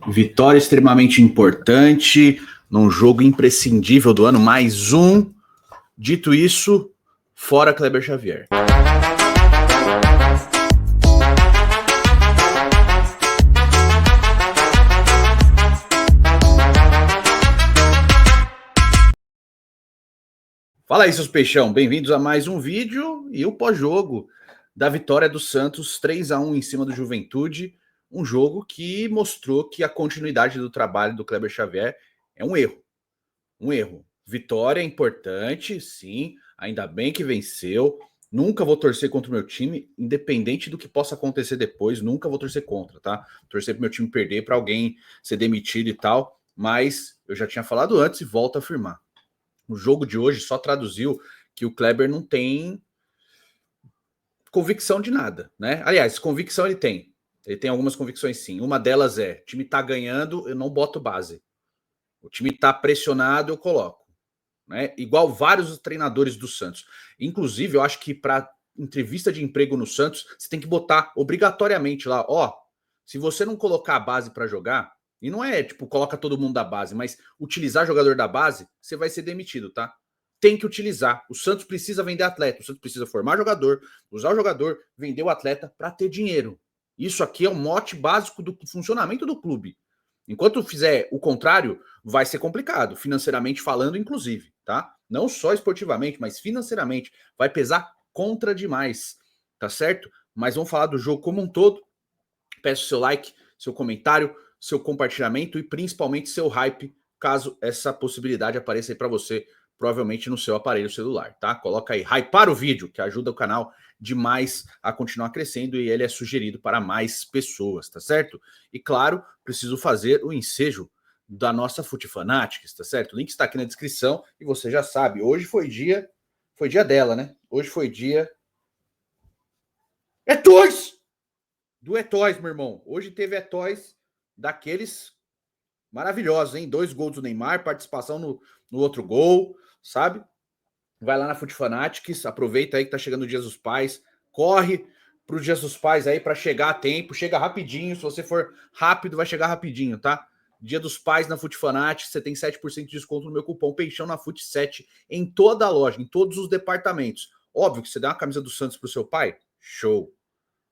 Vitória extremamente importante, num jogo imprescindível do ano, mais um. Dito isso, fora Kleber Xavier. Fala aí, seus peixão, bem-vindos a mais um vídeo e o pós-jogo da vitória do Santos 3-1 em cima do Juventude, um jogo que mostrou que a continuidade do trabalho do Kleber Xavier é um erro. Vitória é importante, sim, ainda bem que venceu. Nunca vou torcer contra o meu time, independente do que possa acontecer depois, nunca vou torcer contra, tá? Torcer pro meu time perder, para alguém ser demitido e tal, mas eu já tinha falado antes e volto a afirmar. O jogo de hoje só traduziu que o Kleber não tem convicção de nada, né? Aliás, convicção ele tem. Ele tem algumas convicções sim. Uma delas é: o time tá ganhando, eu não boto base. O time tá pressionado, eu coloco. Né? Igual vários treinadores do Santos. Inclusive, eu acho que para entrevista de emprego no Santos, você tem que botar obrigatoriamente lá, ó, se você não colocar a base para jogar, e não é tipo, coloca todo mundo da base, mas utilizar jogador da base, você vai ser demitido, tá? Tem que utilizar. O Santos precisa vender atleta, o Santos precisa formar jogador, usar o jogador, vender o atleta para ter dinheiro. Isso aqui é o mote básico do funcionamento do clube. Enquanto fizer o contrário, vai ser complicado, financeiramente falando, inclusive, tá? Não só esportivamente, mas financeiramente. Vai pesar contra demais, tá certo? Mas vamos falar do jogo como um todo. Peço seu like, seu comentário, seu compartilhamento e principalmente seu hype, caso essa possibilidade apareça aí para você, provavelmente no seu aparelho celular, tá? Coloca aí, hypar o vídeo, que ajuda o canal demais a continuar crescendo e ele é sugerido para mais pessoas, tá certo? E claro, preciso fazer o ensejo da nossa Fute Fanatics, tá certo? O link está aqui na descrição e você já sabe, hoje foi dia dela, né? Hoje foi dia do Etoys, meu irmão. Hoje teve Etoys daqueles maravilhosos, hein? 2 gols do Neymar, participação no outro gol, sabe? Vai lá na Fute Fanatics, aproveita aí que tá chegando o Dia dos Pais, corre pro Dia dos Pais aí para chegar a tempo, chega rapidinho, se você for rápido vai chegar rapidinho, tá? Dia dos Pais na Fute Fanatics, você tem 7% de desconto no meu cupom Peixão na Fute 7 em toda a loja, em todos os departamentos. Óbvio que você dá uma camisa do Santos pro seu pai, show,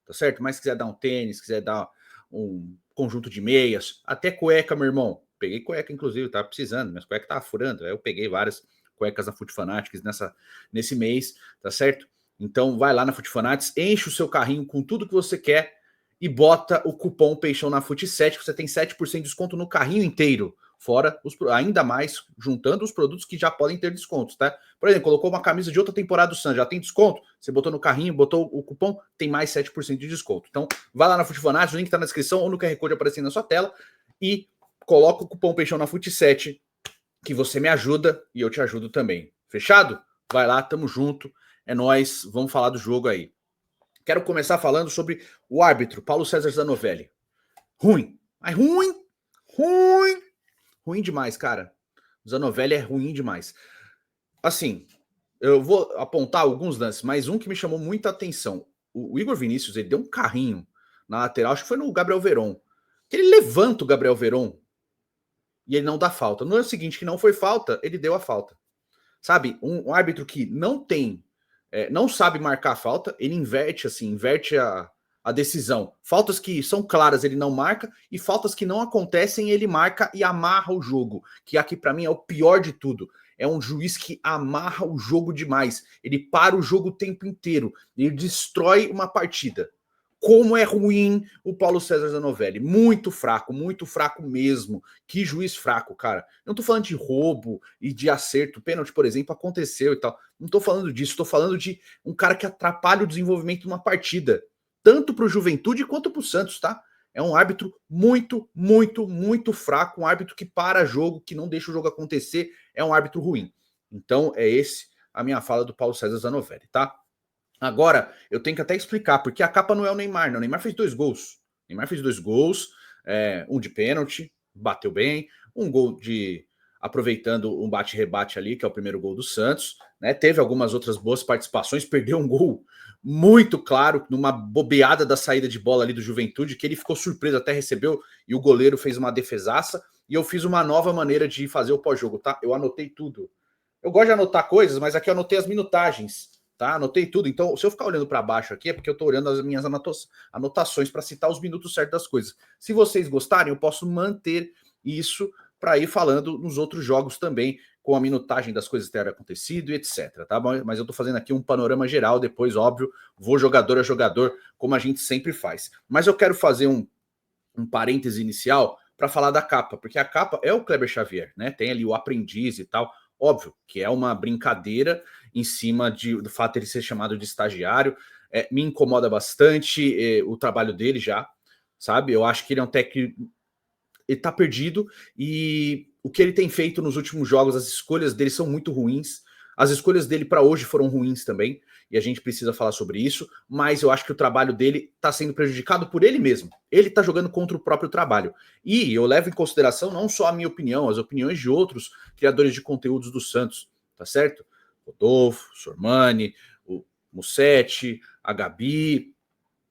tá certo? Mas se quiser dar um tênis, quiser dar um conjunto de meias, até cueca, meu irmão. Peguei cueca, inclusive, tava precisando, mas cueca tava furando. Aí eu peguei várias cuecas na Fute Fanatics nesse mês, tá certo? Então vai lá na Fute Fanatics, enche o seu carrinho com tudo que você quer e bota o cupom Peixão na Fute 7, que você tem 7% de desconto no carrinho inteiro. Fora ainda mais juntando os produtos que já podem ter descontos, tá? Por exemplo, colocou uma camisa de outra temporada do Santos, já tem desconto? Você botou no carrinho, botou o cupom, tem mais 7% de desconto. Então, vai lá na Fute Fanatics, o link tá na descrição ou no QR Code aparecendo na sua tela e coloca o cupom Peixão na Fute 7, que você me ajuda e eu te ajudo também. Fechado? Vai lá, tamo junto. É nóis, vamos falar do jogo aí. Quero começar falando sobre o árbitro, Paulo César Zanovelli. Ruim, mas ruim demais, cara. O Zanovelli é ruim demais. Assim, eu vou apontar alguns lances, mas um que me chamou muita atenção. O Igor Vinícius, ele deu um carrinho na lateral, acho que foi no Gabriel Veron. Ele levanta o Gabriel Veron e ele não dá falta. No ano seguinte, que não foi falta, ele deu a falta. Sabe, um árbitro que não tem, não sabe marcar a falta, ele inverte a decisão. Faltas que são claras, ele não marca, e faltas que não acontecem, ele marca e amarra o jogo. Que aqui, para mim, é o pior de tudo. É um juiz que amarra o jogo demais. Ele para o jogo o tempo inteiro. Ele destrói uma partida. Como é ruim o Paulo César Zanovelli. Muito fraco mesmo. Que juiz fraco, cara. Não tô falando de roubo e de acerto. Pênalti, por exemplo, aconteceu e tal. Não tô falando disso. Tô falando de um cara que atrapalha o desenvolvimento de uma partida. Tanto pro Juventude quanto pro Santos, tá? É um árbitro muito fraco. Um árbitro que para jogo, que não deixa o jogo acontecer. É um árbitro ruim. Então, é esse a minha fala do Paulo César Zanovelli, tá? Agora, eu tenho que até explicar, porque a capa não é o Neymar, não. O Neymar fez 2 gols. O Neymar fez 2 gols, um de pênalti, bateu bem, um gol de aproveitando um bate-rebate ali, que é o primeiro gol do Santos, né? Teve algumas outras boas participações, perdeu um gol muito claro, numa bobeada da saída de bola ali do Juventude, que ele ficou surpreso, até recebeu, e o goleiro fez uma defesaça, e eu fiz uma nova maneira de fazer o pós-jogo, tá? Eu anotei tudo. Eu gosto de anotar coisas, mas aqui eu anotei as minutagens, tá? Anotei tudo. Então, se eu ficar olhando para baixo aqui, é porque eu tô olhando as minhas anotações para citar os minutos certos das coisas. Se vocês gostarem, eu posso manter isso para ir falando nos outros jogos também, com a minutagem das coisas que terem acontecido e etc, tá bom? Mas eu tô fazendo aqui um panorama geral, depois, óbvio, vou jogador a jogador, como a gente sempre faz. Mas eu quero fazer um parêntese inicial para falar da capa, porque a capa é o Kleber Xavier, né? Tem ali o aprendiz e tal. Óbvio que é uma brincadeira em cima do fato de ele ser chamado de estagiário. Me incomoda bastante o trabalho dele já, sabe? Eu acho que ele é um técnico. Ele tá perdido e o que ele tem feito nos últimos jogos, as escolhas dele são muito ruins. As escolhas dele para hoje foram ruins também, e a gente precisa falar sobre isso, mas eu acho que o trabalho dele está sendo prejudicado por ele mesmo. Ele está jogando contra o próprio trabalho. E eu levo em consideração não só a minha opinião, as opiniões de outros criadores de conteúdos do Santos, tá certo? Rodolfo, Sormani, o Mussetti, a Gabi,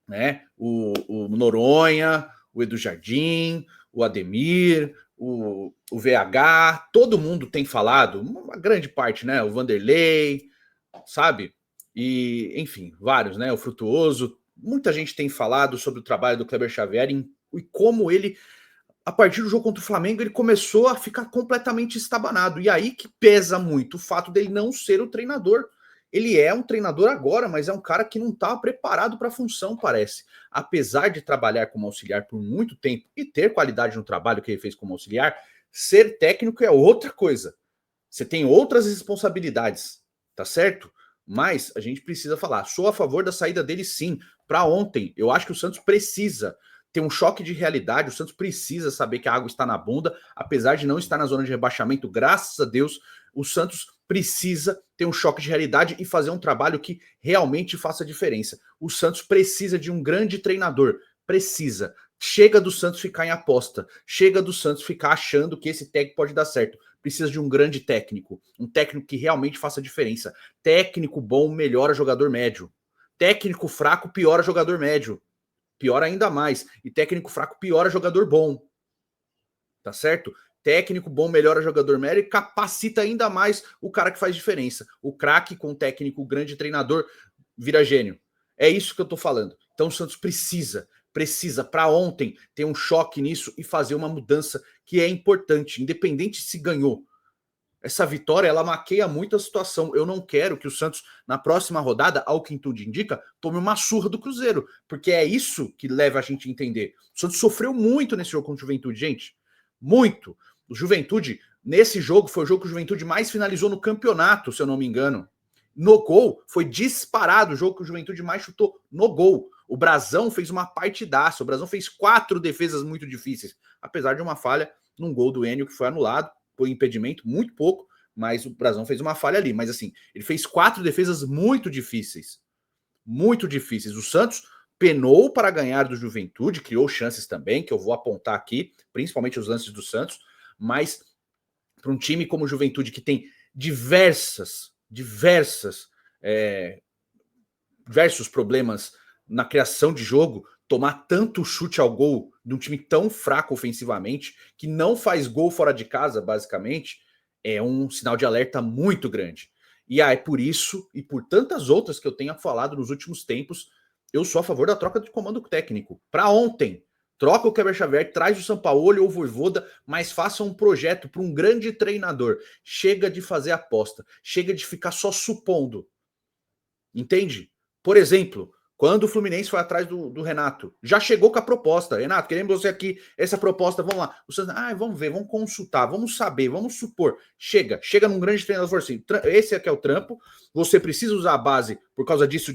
né? O Noronha, o Edu Jardim, o Ademir, o VH, todo mundo tem falado, uma grande parte, né? O Vanderlei, sabe? E, enfim, vários, né? O Frutuoso, muita gente tem falado sobre o trabalho do Kleber Xavier e como ele, a partir do jogo contra o Flamengo, ele começou a ficar completamente estabanado. E aí que pesa muito o fato dele não ser o treinador. Ele é um treinador agora, mas é um cara que não estava preparado para a função, parece. Apesar de trabalhar como auxiliar por muito tempo e ter qualidade no trabalho que ele fez como auxiliar, ser técnico é outra coisa. Você tem outras responsabilidades, tá certo? Mas a gente precisa falar. Sou a favor da saída dele, sim. Para ontem, eu acho que o Santos precisa ter um choque de realidade. O Santos precisa saber que a água está na bunda, apesar de não estar na zona de rebaixamento. Graças a Deus, o Santos precisa ter um choque de realidade e fazer um trabalho que realmente faça diferença. O Santos precisa de um grande treinador. Precisa. Chega do Santos ficar em aposta. Chega do Santos ficar achando que esse técnico pode dar certo. Precisa de um grande técnico. Um técnico que realmente faça diferença. Técnico bom melhora jogador médio. Técnico fraco piora jogador médio. Piora ainda mais. E técnico fraco piora jogador bom. Tá certo? Técnico bom melhora jogador médio e capacita ainda mais o cara que faz diferença. O craque com técnico grande treinador vira gênio. É isso que eu tô falando. Então o Santos precisa para ontem ter um choque nisso e fazer uma mudança que é importante, independente se ganhou. Essa vitória, ela maqueia muito a situação. Eu não quero que o Santos, na próxima rodada, ao que tudo indica, tome uma surra do Cruzeiro, porque é isso que leva a gente a entender. O Santos sofreu muito nesse jogo contra o Juventude, gente. Muito. O Juventude, nesse jogo, foi o jogo que o Juventude mais finalizou no campeonato, se eu não me engano. No gol, foi disparado o jogo que o Juventude mais chutou no gol. O Brasão fez uma partidaça. O Brasão fez 4 defesas muito difíceis, apesar de uma falha num gol do Enio que foi anulado por impedimento, muito pouco, mas o Brasão fez uma falha ali. Mas assim, ele fez 4 defesas muito difíceis. Muito difíceis. O Santos penou para ganhar do Juventude, criou chances também, que eu vou apontar aqui, principalmente os lances do Santos, mas para um time como o Juventude, que tem diversos problemas na criação de jogo, tomar tanto chute ao gol de um time tão fraco ofensivamente, que não faz gol fora de casa, basicamente, é um sinal de alerta muito grande. E aí, por isso e por tantas outras que eu tenho falado nos últimos tempos, eu sou a favor da troca de comando técnico. Para ontem, troca o Kleber Xavier, traz o Sampaoli ou o Vojvoda, mas faça um projeto para um grande treinador. Chega de fazer aposta, chega de ficar só supondo. Entende? Por exemplo, quando o Fluminense foi atrás do Renato, já chegou com a proposta. Renato, queremos você aqui, essa proposta, vamos lá. O Santos, vamos ver, vamos consultar, vamos saber, vamos supor. Chega num grande treinador assim, esse aqui é o trampo, você precisa usar a base por causa disso,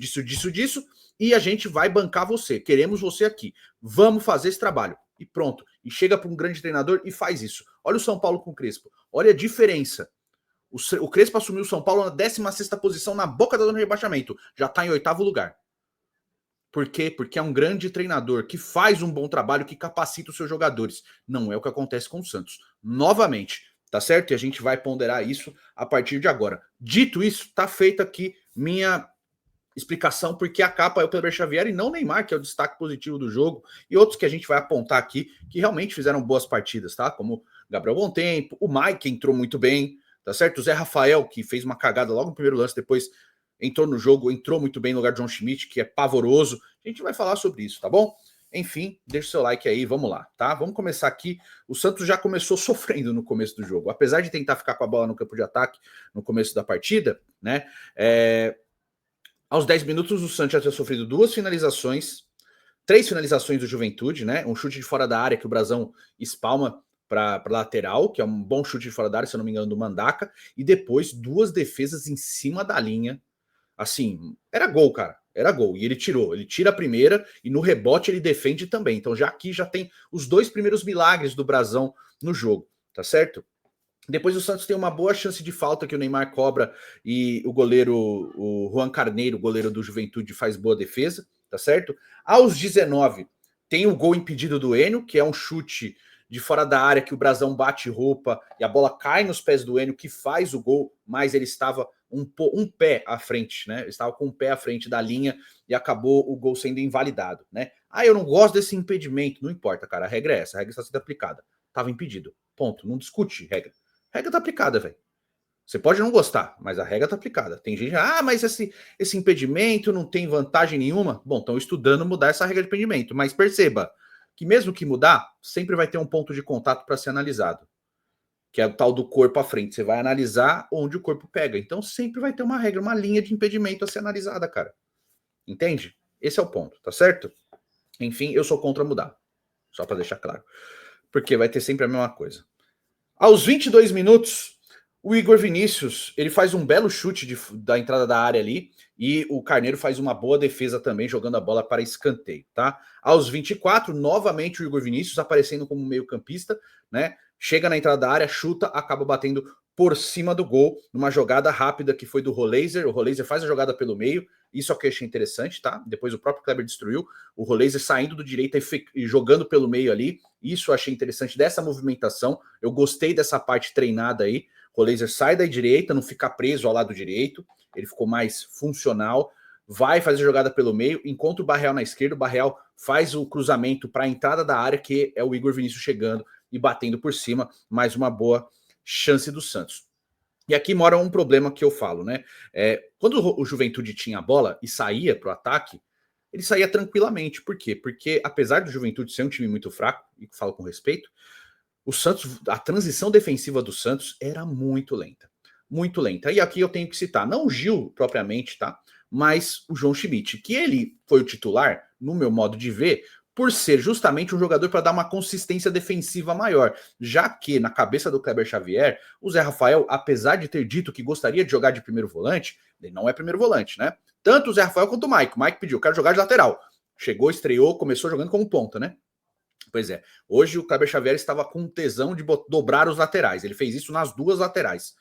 e a gente vai bancar você. Queremos você aqui. Vamos fazer esse trabalho. E pronto. E chega para um grande treinador e faz isso. Olha o São Paulo com o Crespo. Olha a diferença. O Crespo assumiu o São Paulo na 16ª posição, na boca da zona de rebaixamento. Já está em 8º lugar. Por quê? Porque é um grande treinador que faz um bom trabalho, que capacita os seus jogadores. Não é o que acontece com o Santos. Novamente, tá certo? E a gente vai ponderar isso a partir de agora. Dito isso, tá feita aqui minha explicação porque a capa é o Kleber Xavier e não o Neymar, que é o destaque positivo do jogo, e outros que a gente vai apontar aqui que realmente fizeram boas partidas, tá? Como Gabriel Bontempo, o Mike entrou muito bem, tá certo? O Zé Rafael, que fez uma cagada logo no primeiro lance, depois entrou no jogo, entrou muito bem no lugar de John Schmidt, que é pavoroso. A gente vai falar sobre isso, tá bom? Enfim, deixa o seu like aí, vamos lá, tá? Vamos começar aqui. O Santos já começou sofrendo no começo do jogo. Apesar de tentar ficar com a bola no campo de ataque no começo da partida, né? Aos 10 minutos, o Santos já tinha sofrido 3 finalizações do Juventude, né? Um chute de fora da área que o Brasão espalma para lateral, que é um bom chute de fora da área, se eu não me engano, do Mandaca, e depois 2 defesas em cima da linha. Assim, era gol, cara. Era gol. E ele tirou. Ele tira a primeira e no rebote ele defende também. Então já aqui já tem os 2 primeiros milagres do Brasão no jogo, tá certo? Depois o Santos tem uma boa chance de falta que o Neymar cobra e o goleiro, o Juan Carneiro, goleiro do Juventude, faz boa defesa, tá certo? Aos 19, tem o gol impedido do Enio, que é um chute de fora da área que o Brasão bate roupa e a bola cai nos pés do Enio, que faz o gol, mas ele estava um pé à frente, né? Ele estava com um pé à frente da linha e acabou o gol sendo invalidado, né? Ah, eu não gosto desse impedimento. Não importa, cara, a regra é essa, a regra está sendo aplicada. Estava impedido, ponto, não discute regra. A regra tá aplicada, velho. Você pode não gostar, mas a regra tá aplicada. Tem gente, mas esse impedimento não tem vantagem nenhuma. Bom, estão estudando mudar essa regra de impedimento, mas perceba que mesmo que mudar, sempre vai ter um ponto de contato para ser analisado, que é o tal do corpo à frente. Você vai analisar onde o corpo pega. Então sempre vai ter uma regra, uma linha de impedimento a ser analisada, cara. Entende? Esse é o ponto, tá certo? Enfim, eu sou contra mudar. Só para deixar claro. Porque vai ter sempre a mesma coisa. Aos 22 minutos, o Igor Vinícius, ele faz um belo chute da entrada da área ali e o Carneiro faz uma boa defesa também, jogando a bola para escanteio, tá? Aos 24, novamente o Igor Vinícius aparecendo como meio-campista, né? Chega na entrada da área, chuta, acaba batendo por cima do gol, numa jogada rápida que foi do Roleiser. O Roleiser faz a jogada pelo meio, isso é o que eu achei interessante, tá? Depois o próprio Kleber destruiu, o Roleiser saindo do direita e jogando pelo meio ali, isso eu achei interessante dessa movimentação, eu gostei dessa parte treinada aí. O Roleiser sai da direita, não fica preso ao lado direito, ele ficou mais funcional, vai fazer a jogada pelo meio, encontra o Barreal na esquerda, o Barreal faz o cruzamento para a entrada da área, que é o Igor Vinícius chegando e batendo por cima, mais uma boa chance do Santos. E aqui mora um problema que eu falo, né? Quando o Juventude tinha a bola e saía para o ataque, ele saía tranquilamente. Por quê? Porque apesar do Juventude ser um time muito fraco, e falo com respeito, o Santos, a transição defensiva do Santos era muito lenta. Muito lenta. E aqui eu tenho que citar, não o Gil propriamente, tá? Mas o João Schmidt, que ele foi o titular, no meu modo de ver, por ser justamente um jogador para dar uma consistência defensiva maior, já que na cabeça do Kleber Xavier, o Zé Rafael, apesar de ter dito que gostaria de jogar de primeiro volante, ele não é primeiro volante, né? Tanto o Zé Rafael quanto o Mike. O Mike pediu, quero jogar de lateral. Chegou, estreou, começou jogando como ponta, né? Pois é, hoje o Kleber Xavier estava com tesão de dobrar os laterais, ele fez isso nas 2 laterais.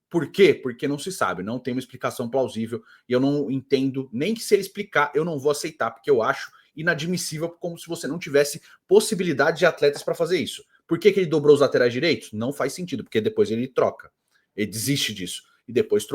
Por quê? Porque não se sabe, não tem uma explicação plausível e eu não entendo, nem que se ele explicar, eu não vou aceitar, porque eu acho inadmissível, como se você não tivesse possibilidade de atletas para fazer isso. Por que ele dobrou os laterais direitos? Não faz sentido, porque depois ele troca, ele desiste disso. E depois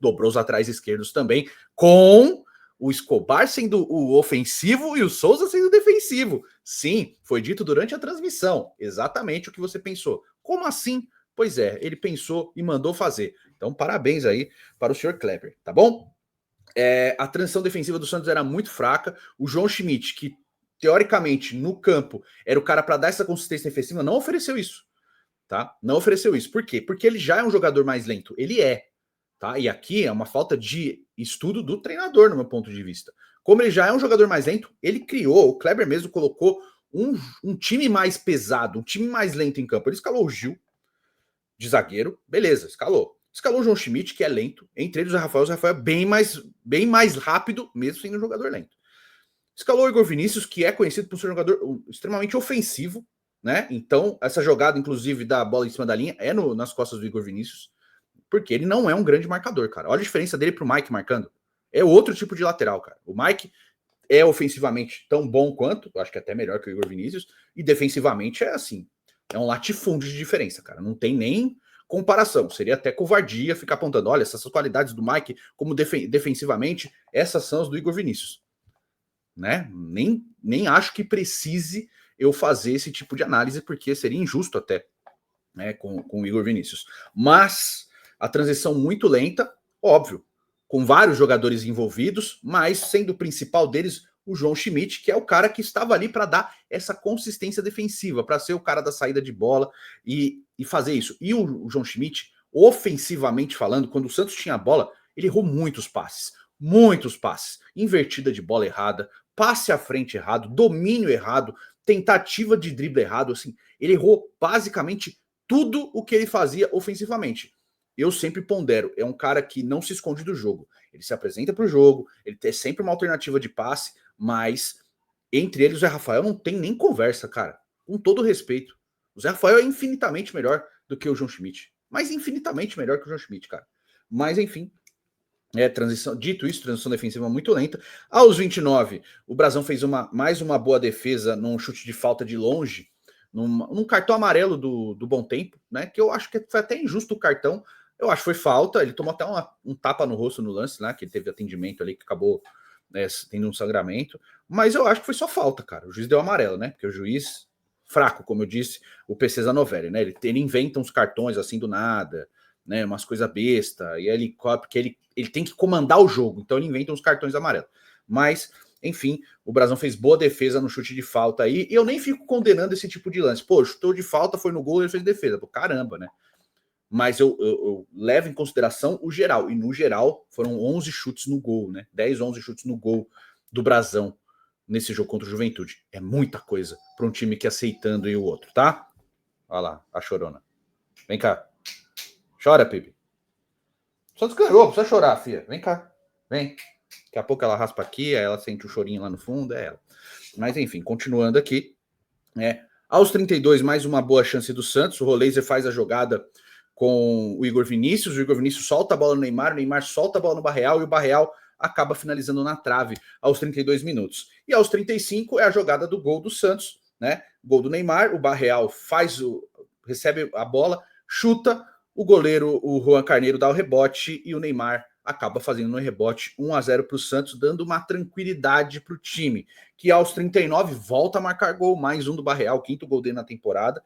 dobrou os laterais esquerdos também, com o Escobar sendo o ofensivo e o Souza sendo o defensivo. Sim, foi dito durante a transmissão, exatamente o que você pensou. Como assim? Pois é, ele pensou e mandou fazer. Então, parabéns aí para o senhor Kleber, tá bom? A transição defensiva do Santos era muito fraca. O João Schmidt, que teoricamente no campo era o cara para dar essa consistência defensiva, não ofereceu isso, tá? Não ofereceu isso. Por quê? Porque ele já é um jogador mais lento. Ele é, tá? E aqui é uma falta de estudo do treinador, no meu ponto de vista. Como ele já é um jogador mais lento, ele criou, o Kleber mesmo colocou um time mais pesado, um time mais lento em campo. Ele escalou o Gil de zagueiro, beleza, escalou. Escalou o João Schmidt, que é lento. Entre eles, o Rafael é bem mais rápido, mesmo sendo um jogador lento. Escalou o Igor Vinícius, que é conhecido por ser um jogador extremamente ofensivo, né? Então, essa jogada, inclusive, da bola em cima da linha, é nas costas do Igor Vinícius, porque ele não é um grande marcador, cara. Olha a diferença dele pro Mike marcando. É outro tipo de lateral, cara. O Mike é ofensivamente tão bom quanto, eu acho que até melhor que o Igor Vinícius, e defensivamente é assim, é um latifúndio de diferença, cara. Não tem nem comparação. Seria até covardia ficar apontando, olha, essas qualidades do Mike como defensivamente, essas são as do Igor Vinícius. Né? Nem acho que precise eu fazer esse tipo de análise, porque seria injusto até, né, com o Igor Vinícius. Mas a transição muito lenta, óbvio, com vários jogadores envolvidos, mas sendo o principal deles o João Schmidt, que é o cara que estava ali para dar essa consistência defensiva, para ser o cara da saída de bola e fazer isso. E o João Schmidt, ofensivamente falando, quando o Santos tinha a bola, ele errou muitos passes, invertida de bola errada, passe à frente errado, domínio errado, tentativa de drible errado, assim, ele errou basicamente tudo o que ele fazia ofensivamente. Eu sempre pondero, é um cara que não se esconde do jogo. Ele se apresenta para o jogo, ele tem sempre uma alternativa de passe, mas entre eles o Zé Rafael não tem nem conversa, cara. Com todo respeito. O Zé Rafael é infinitamente melhor do que o João Schmidt. Mas infinitamente melhor que o João Schmidt, cara. Mas enfim, transição, dito isso, transição defensiva muito lenta. Aos 29, o Brasão fez mais uma boa defesa num chute de falta de longe, num cartão amarelo do Bom Tempo, né? Que eu acho que foi até injusto o cartão. Eu acho que foi falta. Ele tomou até um tapa no rosto no lance, né? Que ele teve atendimento ali, que acabou tendo um sangramento. Mas eu acho que foi só falta, cara. O juiz deu amarelo, né? Porque o juiz, fraco, como eu disse, o PC Zanovelli, né? Ele inventa uns cartões assim do nada, né? Umas coisas besta. E ele, porque ele tem que comandar o jogo, então ele inventa uns cartões amarelos. Mas, enfim, o Brasão fez boa defesa no chute de falta aí, e eu nem fico condenando esse tipo de lance. Pô, chutou de falta, foi no gol, ele fez defesa. Pô, caramba, né? Mas eu levo em consideração o geral, e no geral foram 11 chutes no gol, né? 10, 11 chutes no gol do Brasão nesse jogo contra o Juventude. É muita coisa para um time que aceitando e o outro, tá? Olha lá, a chorona. Vem cá. Chora, Pipe. Só desganhou, precisa chorar, filha. Vem cá. Vem. Daqui a pouco ela raspa aqui, aí ela sente o chorinho lá no fundo, é ela. Mas enfim, continuando aqui. Aos 32, mais uma boa chance do Santos. O Roleiser faz a jogada com o Igor Vinícius. O Igor Vinícius solta a bola no Neymar, o Neymar solta a bola no Barreal e o Barreal acaba finalizando na trave aos 32 minutos. E aos 35 é a jogada do gol do Santos, né? Gol do Neymar, o Barreal recebe a bola, chuta, o goleiro, o Juan Carneiro, dá o rebote e o Neymar acaba fazendo no rebote 1-0 para o Santos, dando uma tranquilidade para o time, que aos 39 volta a marcar gol, mais um do Barreal, quinto gol dele na temporada.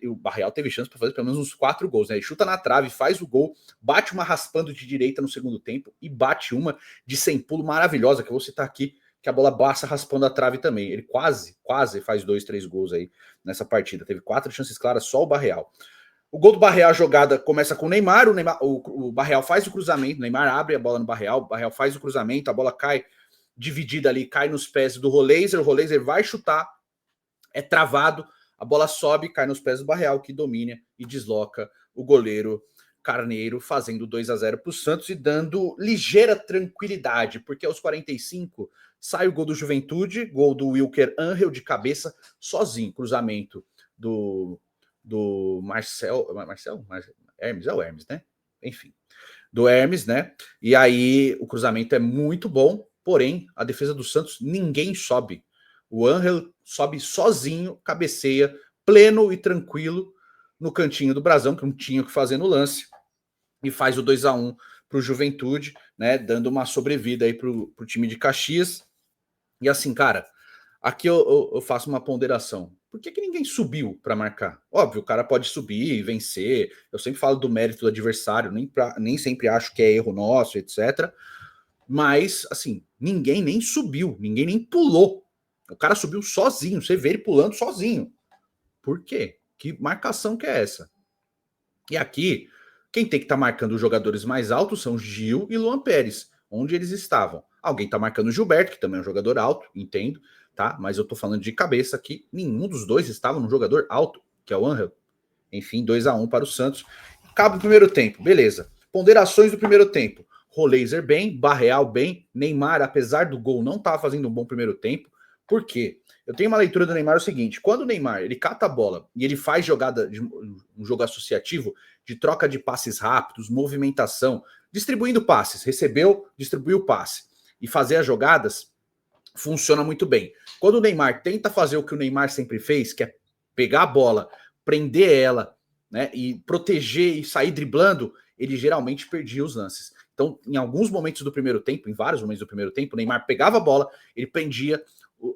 O Barreal teve chance para fazer pelo menos uns 4 gols, né? Ele chuta na trave, faz o gol, bate uma raspando de direita no segundo tempo e bate uma de sem pulo maravilhosa, que eu vou citar aqui, que a bola passa raspando a trave também. Ele quase faz 2, 3 gols aí nessa partida. Teve 4 chances claras, só o Barreal. O gol do Barreal, a jogada começa com o Neymar, o Barreal faz o cruzamento, o Neymar abre a bola no Barreal, o Barreal faz o cruzamento, a bola cai dividida ali, cai nos pés do Roleiser, o Roleiser vai chutar, é travado, a bola sobe, cai nos pés do Barreal, que domina e desloca o goleiro Carneiro, fazendo 2-0 para o Santos e dando ligeira tranquilidade, porque aos 45 sai o gol do Juventude, gol do Wilker Angel de cabeça, sozinho, cruzamento do Hermes, é o Hermes, né? Enfim, do Hermes, né? E aí o cruzamento é muito bom, porém a defesa do Santos, ninguém sobe. O Angel sobe sozinho, cabeceia, pleno e tranquilo no cantinho do Brasão, que não tinha o que fazer no lance, e faz o 2-1 para o Juventude, né? Dando uma sobrevida aí para o time de Caxias. E assim, cara, aqui eu faço uma ponderação. Por que ninguém subiu para marcar? Óbvio, o cara pode subir e vencer. Eu sempre falo do mérito do adversário, nem sempre acho que é erro nosso, etc. Mas, assim, ninguém nem subiu, ninguém nem pulou. O cara subiu sozinho, você vê ele pulando sozinho. Por quê? Que marcação que é essa? E aqui, quem tem que estar marcando os jogadores mais altos são Gil e Luan Pérez. Onde eles estavam? Alguém está marcando o Gilberto, que também é um jogador alto, entendo, tá? Mas eu tô falando de cabeça aqui, nenhum dos dois estava no jogador alto, que é o Angel. Enfim, 2-1 para o Santos. Acaba o primeiro tempo, beleza. Ponderações do primeiro tempo. Roleiser bem, Barreal bem, Neymar, apesar do gol, não estava fazendo um bom primeiro tempo. Por quê? Eu tenho uma leitura do Neymar o seguinte: quando o Neymar ele cata a bola e ele faz jogada de um jogo associativo de troca de passes rápidos, movimentação, distribuindo passes, recebeu, distribuiu o passe e fazer as jogadas, funciona muito bem. Quando o Neymar tenta fazer o que o Neymar sempre fez, que é pegar a bola, prender ela né, e proteger e sair driblando, ele geralmente perdia os lances. Então, em alguns momentos do primeiro tempo, em vários momentos do primeiro tempo, o Neymar pegava a bola, ele prendia,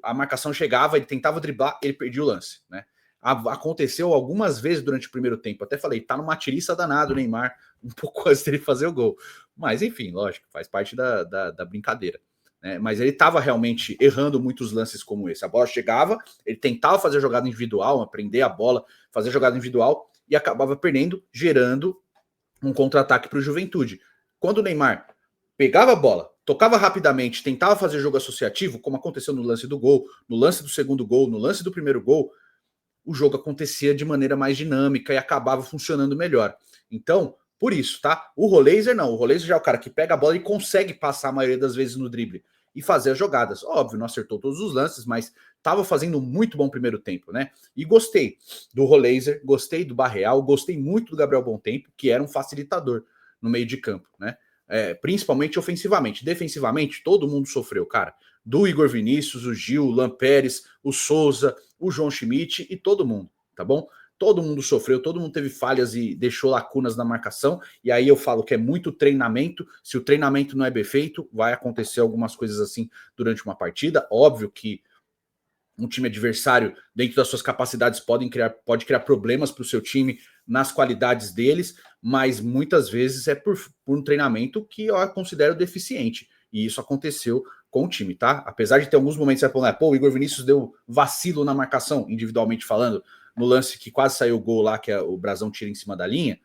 a marcação chegava, ele tentava driblar, ele perdia o lance, né? Aconteceu algumas vezes durante o primeiro tempo. Até falei, tá numa tiriça danada o Neymar, um pouco antes dele fazer o gol. Mas, enfim, lógico, faz parte da brincadeira. Né? Mas ele estava realmente errando muitos lances como esse. A bola chegava, ele tentava fazer jogada individual, aprender a bola, fazer jogada individual e acabava perdendo, gerando um contra-ataque para o Juventude. Quando o Neymar pegava a bola, tocava rapidamente, tentava fazer jogo associativo, como aconteceu no lance do gol, no lance do segundo gol, no lance do primeiro gol, o jogo acontecia de maneira mais dinâmica e acabava funcionando melhor. Então, por isso, tá? O Roleiser não. O Roleiser já é o cara que pega a bola e consegue passar a maioria das vezes no drible e fazer as jogadas. Óbvio, não acertou todos os lances, mas estava fazendo um muito bom primeiro tempo, né? E gostei do Roleiser, gostei do Barreal, gostei muito do Gabriel Bontempo, que era um facilitador no meio de campo, né? Principalmente ofensivamente. Defensivamente, todo mundo sofreu, cara. Do Igor Vinícius, o Gil, o Lampérez, o Souza, o João Schmidt e todo mundo, tá bom? Todo mundo sofreu, todo mundo teve falhas e deixou lacunas na marcação. E aí eu falo que é muito treinamento. Se o treinamento não é bem feito, vai acontecer algumas coisas assim durante uma partida. Óbvio que um time adversário, dentro das suas capacidades, pode criar problemas para o seu time nas qualidades deles, mas muitas vezes é por um treinamento que eu considero deficiente. E isso aconteceu com o time, tá? Apesar de ter alguns momentos que você vai falar, pô, o Igor Vinícius deu vacilo na marcação, individualmente falando, no lance que quase saiu o gol lá, que o Brasão tira em cima da linha.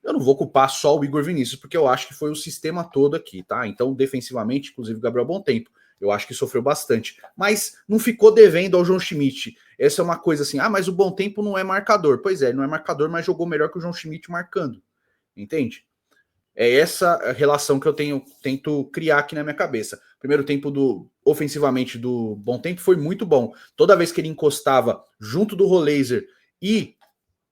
Eu não vou culpar só o Igor Vinícius, porque eu acho que foi o sistema todo aqui, tá? Então, defensivamente, inclusive o Gabriel Bontempo, eu acho que sofreu bastante. Mas não ficou devendo ao João Schmidt. Essa é uma coisa assim, mas o Bontempo não é marcador. Pois é, ele não é marcador, mas jogou melhor que o João Schmidt marcando. Entende? É essa relação que eu tento criar aqui na minha cabeça. Primeiro tempo ofensivamente do Bontempo foi muito bom. Toda vez que ele encostava junto do Roleiser e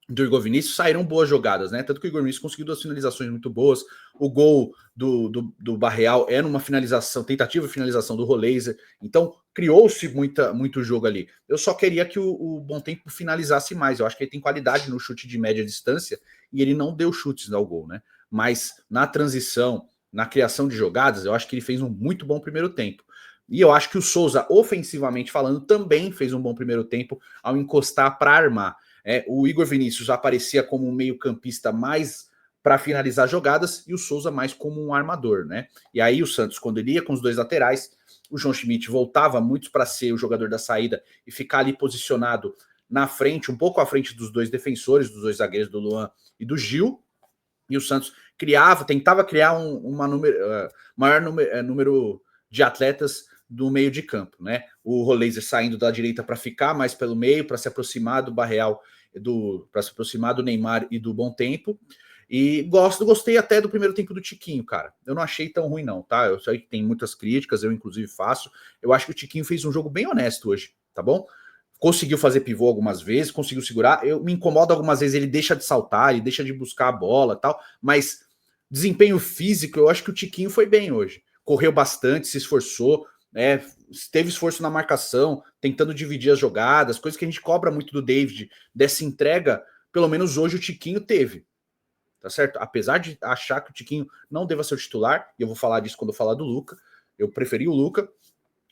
do Igor Vinícius, saíram boas jogadas, né? Tanto que o Igor Vinícius conseguiu 2 finalizações muito boas. O gol do Barreal era uma finalização, tentativa de finalização do Roleiser. Então, criou-se muito jogo ali. Eu só queria que o Bontempo finalizasse mais. Eu acho que ele tem qualidade no chute de média distância e ele não deu chutes ao gol, né? Mas na transição, na criação de jogadas, eu acho que ele fez um muito bom primeiro tempo. E eu acho que o Souza, ofensivamente falando, também fez um bom primeiro tempo ao encostar para armar. O Igor Vinícius aparecia como um meio-campista mais para finalizar jogadas e o Souza mais como um armador, né? E aí o Santos, quando ele ia com os dois laterais, o João Schmidt voltava muito para ser o jogador da saída e ficar ali posicionado na frente, um pouco à frente dos dois defensores, dos dois zagueiros, do Luan e do Gil. E o Santos tentava criar maior número de atletas do meio de campo, né? O Roleiser saindo da direita para ficar mais pelo meio, para se aproximar do Barreal, para se aproximar do Neymar e do Bontempo. E gostei até do primeiro tempo do Tiquinho, cara. Eu não achei tão ruim, não, tá? Eu sei que tem muitas críticas, eu inclusive faço. Eu acho que o Tiquinho fez um jogo bem honesto hoje, tá bom? Conseguiu fazer pivô algumas vezes, conseguiu segurar. Eu me incomodo algumas vezes, ele deixa de saltar, ele deixa de buscar a bola e tal, mas desempenho físico, eu acho que o Tiquinho foi bem hoje. Correu bastante, se esforçou, teve esforço na marcação, tentando dividir as jogadas, coisa que a gente cobra muito do David, dessa entrega, pelo menos hoje o Tiquinho teve. Tá certo? Apesar de achar que o Tiquinho não deva ser o titular, e eu vou falar disso quando eu falar do Luca, eu preferi o Luca,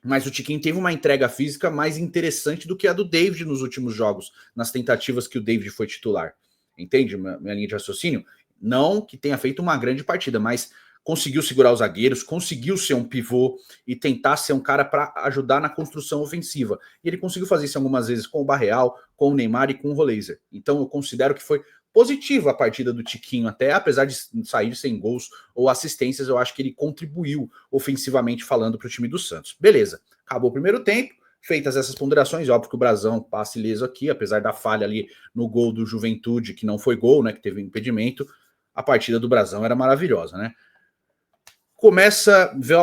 mas o Tiquinho teve uma entrega física mais interessante do que a do David nos últimos jogos, nas tentativas que o David foi titular. Entende minha linha de raciocínio? Não que tenha feito uma grande partida, mas conseguiu segurar os zagueiros, conseguiu ser um pivô e tentar ser um cara para ajudar na construção ofensiva. E ele conseguiu fazer isso algumas vezes com o Barreal, com o Neymar e com o Roleiser. Então eu considero que foi positiva a partida do Tiquinho, até apesar de sair sem gols ou assistências, eu acho que ele contribuiu ofensivamente falando para o time do Santos. Beleza, acabou o primeiro tempo, feitas essas ponderações, óbvio que o Brasão passa ileso aqui, apesar da falha ali no gol do Juventude, que não foi gol, né, que teve um impedimento, a partida do Brasão era maravilhosa, né?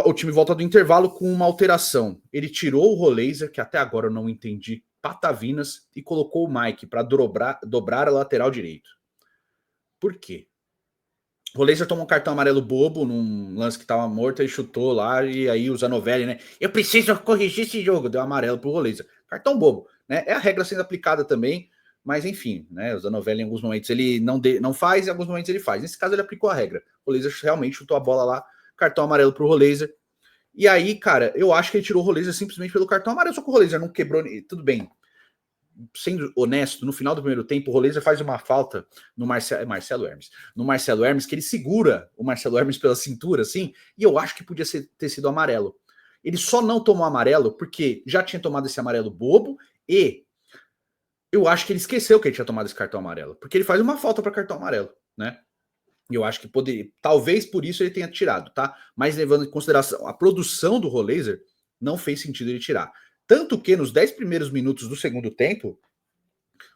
O time volta do intervalo com uma alteração. Ele tirou o Roleiser, que até agora eu não entendi patavinas, e colocou o Mike para dobrar a lateral direito. Por quê? O Roleiser tomou um cartão amarelo bobo num lance que tava morto, ele chutou lá, e aí o Zanovelli, né? Eu preciso corrigir esse jogo, deu amarelo pro Roleiser. Cartão bobo, né? É a regra sendo aplicada também. mas enfim, né? O Zanovelli em alguns momentos ele não faz, em alguns momentos ele faz. Nesse caso ele aplicou a regra. O Roleiser realmente chutou a bola lá, cartão amarelo pro Roleiser. E aí, cara, eu acho que ele tirou o Roleiser simplesmente pelo cartão amarelo, só que o Roleiser não quebrou, tudo bem. Sendo honesto, no final do primeiro tempo, o Roleiser faz uma falta no Marcelo Hermes. No Marcelo Hermes, que ele segura o Marcelo Hermes pela cintura, assim, e eu acho que podia ter sido amarelo. Ele só não tomou amarelo porque já tinha tomado esse amarelo bobo e eu acho que ele esqueceu que ele tinha tomado esse cartão amarelo, porque ele faz uma falta para cartão amarelo, né? E eu acho que poderia, talvez por isso ele tenha tirado, tá? Mas levando em consideração a produção do Roleiser, não fez sentido ele tirar. Tanto que nos 10 primeiros minutos do segundo tempo,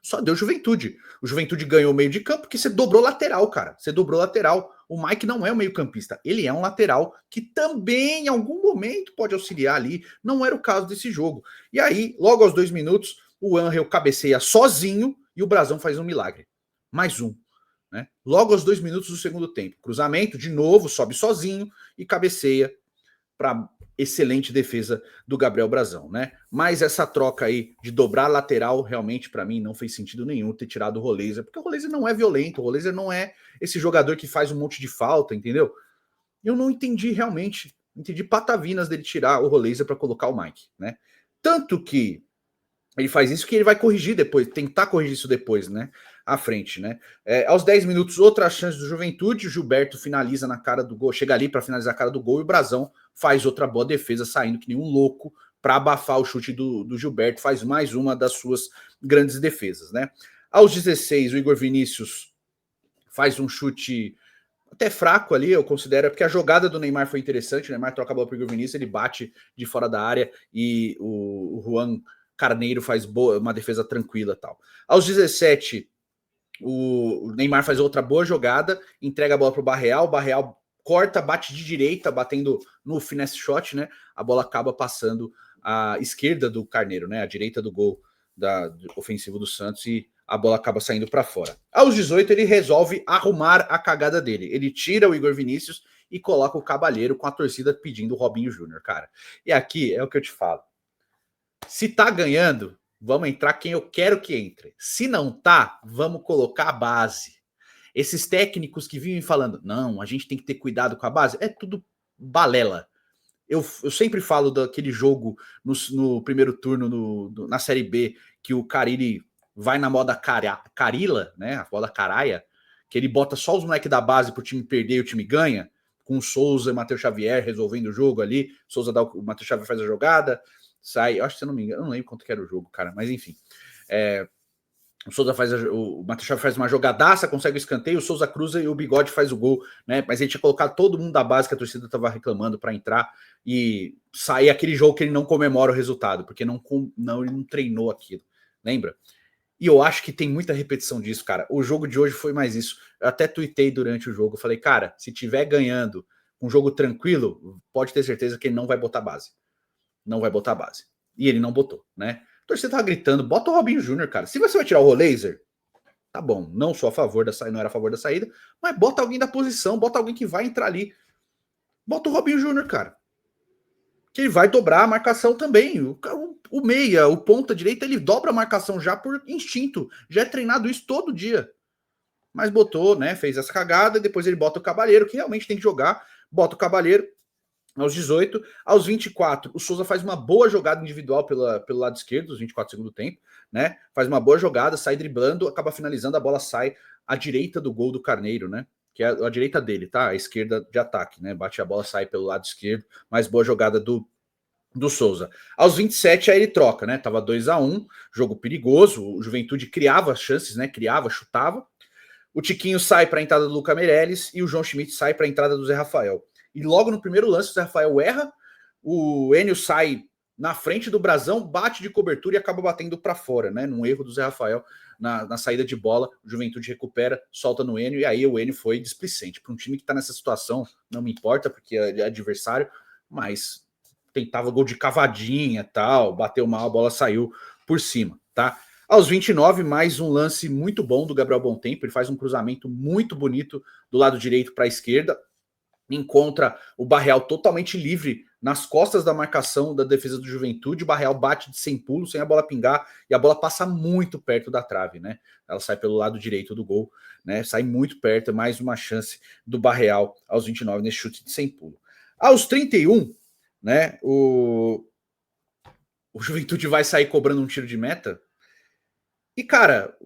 só deu Juventude. O Juventude ganhou o meio de campo porque você dobrou lateral, cara. Você dobrou lateral. O Mike não é um meio-campista, ele é um lateral que também em algum momento pode auxiliar ali. Não era o caso desse jogo. E aí, logo aos 2 minutos, o Angel cabeceia sozinho e o Brasão faz um milagre. Mais um. Né? Logo aos 2 minutos do segundo tempo. Cruzamento, de novo, sobe sozinho e cabeceia para excelente defesa do Gabriel Brasão, né? Mas essa troca aí de dobrar lateral, realmente, para mim, não fez sentido nenhum ter tirado o Roleiser, porque o Roleiser não é violento, o Roleiser não é esse jogador que faz um monte de falta, entendeu? Eu não entendi realmente, entendi patavinas dele tirar o Roleiser para colocar o Mike, né? Tanto que ele faz isso que ele vai corrigir depois, tentar corrigir isso depois, né? À frente, né? Aos 10 minutos, outra chance do Juventude. O Gilberto finaliza na cara do gol, chega ali para finalizar a cara do gol e o Brasão faz outra boa defesa, saindo que nem um louco para abafar o chute do Gilberto. Faz mais uma das suas grandes defesas, né? Aos 16, o Igor Vinícius faz um chute até fraco ali, eu considero, porque a jogada do Neymar foi interessante. O Neymar troca a bola para o Igor Vinícius, ele bate de fora da área e o Juan Carneiro faz uma defesa tranquila tal. Aos 17, o Neymar faz outra boa jogada, entrega a bola para o Barreal corta, bate de direita, batendo no finesse shot, né? A bola acaba passando à esquerda do Carneiro, né? A direita do gol do ofensivo do Santos e a bola acaba saindo para fora. Aos 18, ele resolve arrumar a cagada dele. Ele tira o Igor Vinícius e coloca o Cabalheiro com a torcida pedindo o Robinho Júnior, cara. E aqui é o que eu te falo. Se tá ganhando, vamos entrar quem eu quero que entre. Se não tá, vamos colocar a base. Esses técnicos que vivem falando, não, a gente tem que ter cuidado com a base, é tudo balela. Eu sempre falo daquele jogo no primeiro turno na Série B, que o Carille vai na moda Carila, né? A moda Caraia, que ele bota só os moleques da base pro time perder e o time ganha, com o Souza e Matheus Xavier resolvendo o jogo ali. O Matheus Xavier faz a jogada, sai, acho que se eu não me engano, eu não lembro quanto que era o jogo, cara, mas enfim. O Souza o Matheus Xavier faz uma jogadaça, consegue o escanteio, o Souza cruza e o Bigode faz o gol, né? Mas ele tinha colocado todo mundo da base que a torcida estava reclamando para entrar e sair aquele jogo que ele não comemora o resultado, porque ele não treinou aquilo, lembra? E eu acho que tem muita repetição disso, cara. O jogo de hoje foi mais isso. Eu até tuitei durante o jogo, eu falei, cara, se tiver ganhando um jogo tranquilo, pode ter certeza que ele não vai botar base. Não vai botar base. E ele não botou, né? A torcida tava gritando, bota o Robinho Júnior, cara. Se você vai tirar o Roleiser, tá bom, não sou a favor da saída, não era a favor da saída, mas bota alguém da posição, bota alguém que vai entrar ali. Bota o Robinho Júnior, cara. Que ele vai dobrar a marcação também. O meia, o ponta direita, ele dobra a marcação já por instinto. Já é treinado isso todo dia. Mas botou, né? Fez essa cagada, depois ele bota o Cabalheiro, que realmente tem que jogar. Bota o Cabalheiro aos 18. Aos 24, o Souza faz uma boa jogada individual pelo lado esquerdo, os 24 do segundo tempo, né? Faz uma boa jogada, sai driblando, acaba finalizando, a bola sai à direita do gol do Carneiro, né? Que é a direita dele, tá? A esquerda de ataque, né? Bate a bola, sai pelo lado esquerdo, mas boa jogada do Souza. Aos 27, aí ele troca, né? Tava 2-1, jogo perigoso, o Juventude criava chances, né? Criava, chutava. O Tiquinho sai para a entrada do Luca Meirelles e o João Schmidt sai para a entrada do Zé Rafael. E logo no primeiro lance, o Zé Rafael erra, o Enio sai na frente do Brasão, bate de cobertura e acaba batendo para fora, né? Num erro do Zé Rafael na saída de bola, o Juventude recupera, solta no Enio, e aí o Enio foi displicente. Para um time que está nessa situação, não me importa, porque é adversário, mas tentava gol de cavadinha, tal, bateu mal, a bola saiu por cima, tá? Aos 29, mais um lance muito bom do Gabriel Bontempo, ele faz um cruzamento muito bonito do lado direito para a esquerda, encontra o Barreal totalmente livre nas costas da marcação da defesa do Juventude. O Barreal bate de sem pulo, sem a bola pingar, e a bola passa muito perto da trave, né? Ela sai pelo lado direito do gol, né? Sai muito perto, é mais uma chance do Barreal aos 29 nesse chute de sem pulo. Aos 31, né? O Juventude vai sair cobrando um tiro de meta. E, cara,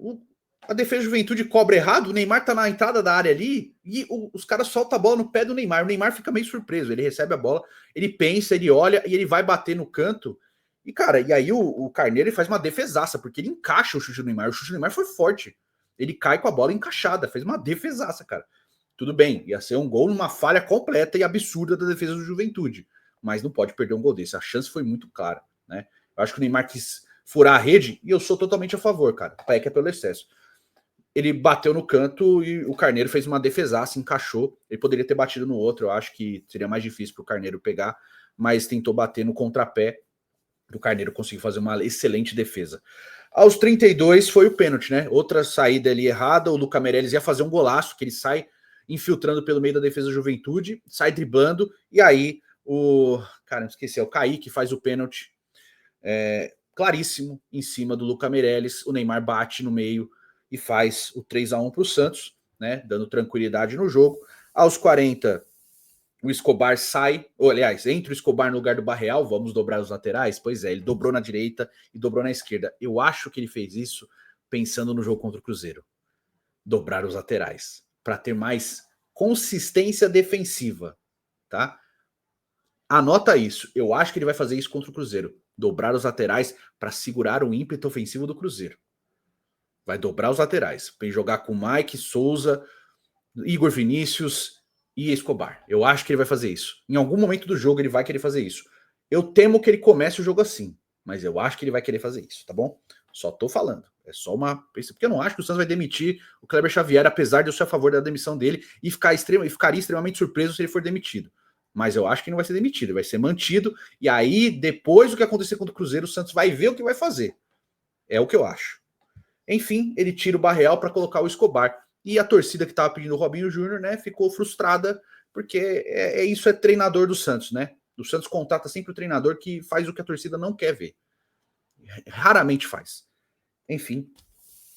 a defesa do Juventude cobra errado, o Neymar tá na entrada da área ali e os caras soltam a bola no pé do Neymar. O Neymar fica meio surpreso, ele recebe a bola, ele pensa, ele olha e ele vai bater no canto. E, cara, e aí o Carneiro ele faz uma defesaça, porque ele encaixa o chute do Neymar. O chute do Neymar foi forte. Ele cai com a bola encaixada, fez uma defesaça, cara. Tudo bem, ia ser um gol numa falha completa e absurda da defesa do Juventude. Mas não pode perder um gol desse. A chance foi muito clara, né? Eu acho que o Neymar quis furar a rede e eu sou totalmente a favor, cara. Peca pelo excesso. Ele bateu no canto e o Carneiro fez uma defesaça, encaixou. Ele poderia ter batido no outro, eu acho que seria mais difícil para o Carneiro pegar, mas tentou bater no contrapé. O Carneiro conseguiu fazer uma excelente defesa. Aos 32 foi o pênalti, né? Outra saída ali errada, o Luca Meirelles ia fazer um golaço, que ele sai infiltrando pelo meio da defesa da Juventude, sai driblando, e aí cara, não esqueci, é o Kaique faz o pênalti claríssimo em cima do Luca Meirelles. O Neymar bate no meio e faz o 3-1 para o Santos, né, dando tranquilidade no jogo. Aos 40, o Escobar sai, ou aliás, entra o Escobar no lugar do Barreal, vamos dobrar os laterais? Pois é, ele dobrou na direita e dobrou na esquerda. Eu acho que ele fez isso pensando no jogo contra o Cruzeiro. Dobrar os laterais, para ter mais consistência defensiva, tá? Anota isso, eu acho que ele vai fazer isso contra o Cruzeiro. Dobrar os laterais para segurar o ímpeto ofensivo do Cruzeiro. Vai dobrar os laterais. Vem jogar com Mike, Souza, Igor Vinícius e Escobar. Eu acho que ele vai fazer isso. Em algum momento do jogo ele vai querer fazer isso. Eu temo que ele comece o jogo assim, mas eu acho que ele vai querer fazer isso, tá bom? Só tô falando. É só uma... Porque eu não acho que o Santos vai demitir o Kleber Xavier, apesar de eu ser a favor da demissão dele e ficaria extremamente surpreso se ele for demitido. Mas eu acho que não vai ser demitido, vai ser mantido. E aí, depois do que acontecer contra o Cruzeiro, o Santos vai ver o que vai fazer. É o que eu acho. Enfim, ele tira o Barreal para colocar o Escobar. E a torcida que estava pedindo o Robinho Júnior, né, ficou frustrada, porque isso é treinador do Santos, né? O Santos contrata sempre o treinador que faz o que a torcida não quer ver. Raramente faz. Enfim,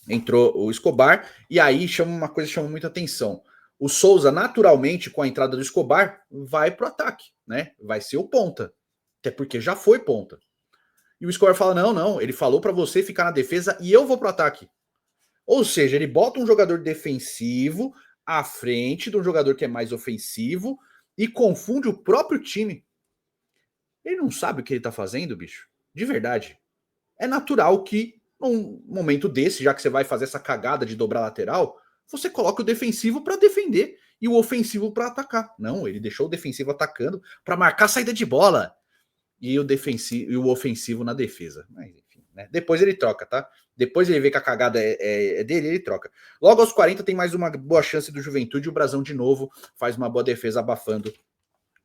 entrou o Escobar, e aí uma coisa que chama muita atenção. O Souza, naturalmente, com a entrada do Escobar, vai pro ataque, né? Vai ser o ponta. Até porque já foi ponta. E o Escobar fala: não, ele falou para você ficar na defesa e eu vou pro ataque. Ou seja, ele bota um jogador defensivo à frente de um jogador que é mais ofensivo e confunde o próprio time. Ele não sabe o que ele tá fazendo, bicho. De verdade. É natural que, num momento desse, já que você vai fazer essa cagada de dobrar lateral, você coloca o defensivo para defender e o ofensivo para atacar. Não, ele deixou o defensivo atacando para marcar a saída de bola e o defensivo e o ofensivo na defesa. Mas enfim, né? Depois ele troca, tá? Depois ele vê que a cagada é dele, ele troca. Logo aos 40 tem mais uma boa chance do Juventude, o Brasão de novo faz uma boa defesa abafando